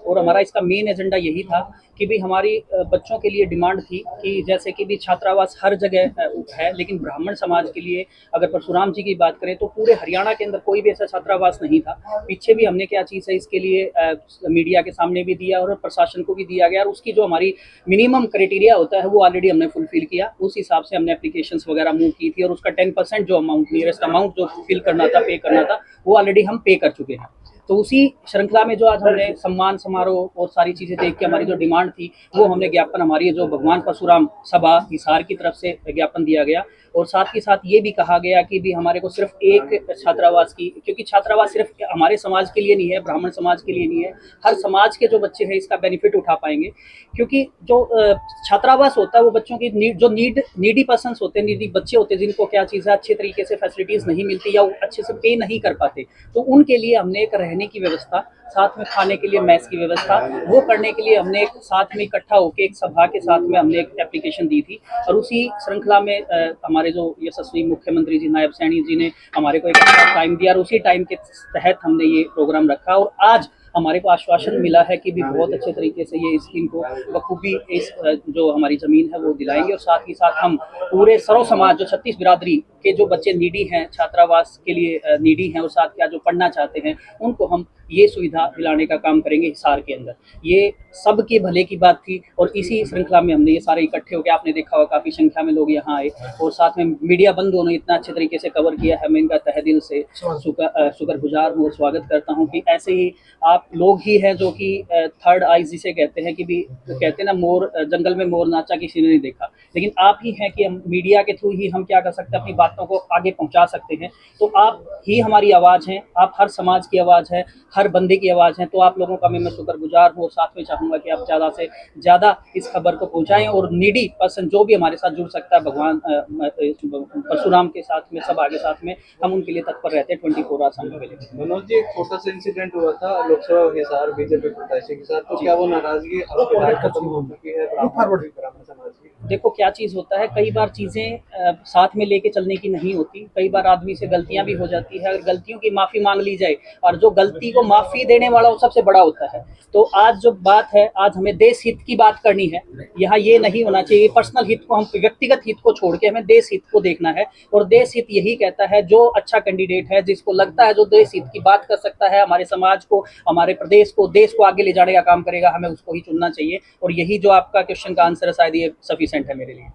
और हमारा इसका मेन एजेंडा यही था कि भी हमारी बच्चों के लिए डिमांड थी कि जैसे कि भी छात्रावास हर जगह है, लेकिन ब्राह्मण समाज के लिए अगर परशुराम जी की बात करें तो पूरे हरियाणा के अंदर कोई भी ऐसा छात्रावास नहीं था। पीछे भी हमने क्या चीज़ है इसके लिए मीडिया के सामने भी दिया और प्रशासन को भी दिया गया, और उसकी जो हमारी मिनिमम क्राइटेरिया होता है वो ऑलरेडी हमने फुलफिल किया। उस हिसाब से हमने एप्लीकेशंस वगैरह मूव की थी और उसका 10% जो अमाउंट, नियरेस्ट अमाउंट जो फिल करना था, पे करना था, वो ऑलरेडी हम पे कर चुके हैं। तो उसी श्रृंखला में जो आज हमने सम्मान समारोह और सारी चीज़ें देख के हमारी जो डिमांड थी वो हमने ज्ञापन, हमारी जो भगवान परशुराम सभा हिसार की तरफ से ज्ञापन दिया गया। और साथ ही साथ ये भी कहा गया कि भी हमारे को सिर्फ एक छात्रावास की, क्योंकि छात्रावास सिर्फ हमारे समाज के लिए नहीं है, ब्राह्मण समाज के लिए नहीं है, हर समाज के जो बच्चे हैं इसका बेनिफिट उठा पाएंगे। क्योंकि जो छात्रावास होता है वो बच्चों की नीडी पर्सन्स होते हैं, नीडी बच्चे होते हैं जिनको क्या चीज़ है अच्छे तरीके से फैसिलिटीज़ नहीं मिलती या वो अच्छे से पे नहीं कर पाते, तो उनके लिए हमने एक रहने की व्यवस्था, साथ में खाने के लिए मैस की व्यवस्था, वो करने के लिए हमने एक साथ में इकट्ठा होकर एक सभा के साथ में हमने एक एप्लीकेशन दी थी। और उसी श्रृंखला में हमारे जो यशस्वी मुख्यमंत्री जी नायब सैनी जी ने हमारे को एक अच्छा टाइम दिया और उसी टाइम के तहत हमने ये प्रोग्राम रखा। और आज हमारे को आश्वासन मिला है कि भी बहुत अच्छे तरीके से ये स्कीम को बखूबी इस जो हमारी ज़मीन है वो दिलाएंगे। और साथ ही साथ हम पूरे सर्व समाज जो 36 बिरादरी के जो बच्चे नीडी हैं, छात्रावास के लिए नीडी हैं, और साथ क्या जो पढ़ना चाहते हैं उनको हम ये सुविधा दिलाने का काम करेंगे हिसार के अंदर। ये सबके भले की बात थी और इसी श्रृंखला में हमने ये सारे इकट्ठे होकर, आपने देखा होगा काफ़ी संख्या में लोग यहाँ आए और साथ में मीडिया बंधुओं ने इतना अच्छे तरीके से कवर किया है। मैं इनका तहे दिल से शुक्रगुजार हूँ और स्वागत करता हूँ कि ऐसे ही आप लोग ही हैं जो कि थर्ड आइज जिसे कहते हैं कि भी कहते हैं ना, मोर जंगल में मोर नाचा किसी ने नहीं देखा, लेकिन आप ही हैं कि हम मीडिया के थ्रू ही हम क्या कर सकते हैं, अपनी बातों को आगे पहुंचा सकते हैं। तो आप ही हमारी आवाज़ हैं, आप हर समाज की आवाज़ है, हर बंदे की आवाज़ है। तो आप लोगों का मैं शुक्रगुजार हूँ और साथ में चाहूँगा कि आप ज़्यादा से ज़्यादा इस खबर को पहुँचाएँ और नीडी पर्सन जो भी हमारे साथ जुड़ सकता है भगवान परशुराम के साथ में, सभा के साथ में, हम उनके लिए तत्पर रहते हैं 24 आवर्स अवेलेबल। मनोज जी, एक छोटा सा इंसिडेंट हुआ था लोकसभा हिसार बीजेपी प्रत्याशी के साथ, तो क्या वो नाराजगी अब फिलहाल खत्म हो चुकी है ब्राह्मण समाज की? देखो क्या चीज़ होता है, कई बार चीज़ें साथ में लेके चलने की नहीं होती, कई बार आदमी से गलतियां भी हो जाती है। अगर गलतियों की माफ़ी मांग ली जाए और जो गलती को माफ़ी देने वाला वो सबसे बड़ा होता है। तो आज जो बात है, आज हमें देश हित की बात करनी है। यहाँ ये नहीं होना चाहिए पर्सनल हित को, हम व्यक्तिगत हित को छोड़ के हमें देश हित को देखना है। और देश हित यही कहता है जो अच्छा कैंडिडेट है, जिसको लगता है जो देश हित की बात कर सकता है, हमारे समाज को, हमारे प्रदेश को, देश को आगे ले जाने का काम करेगा, हमें उसको ही चुनना चाहिए। और यही जो आपका क्वेश्चन का आंसर है, शायद ये सफिशिएंट है मेरे लिए।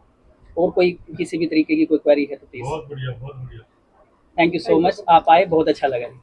और कोई किसी भी तरीके की कोई क्वेरी है तो प्लीज। बहुत बढ़िया, बहुत बढ़िया। थैंक यू सो मच, आप आए, बहुत अच्छा लगा।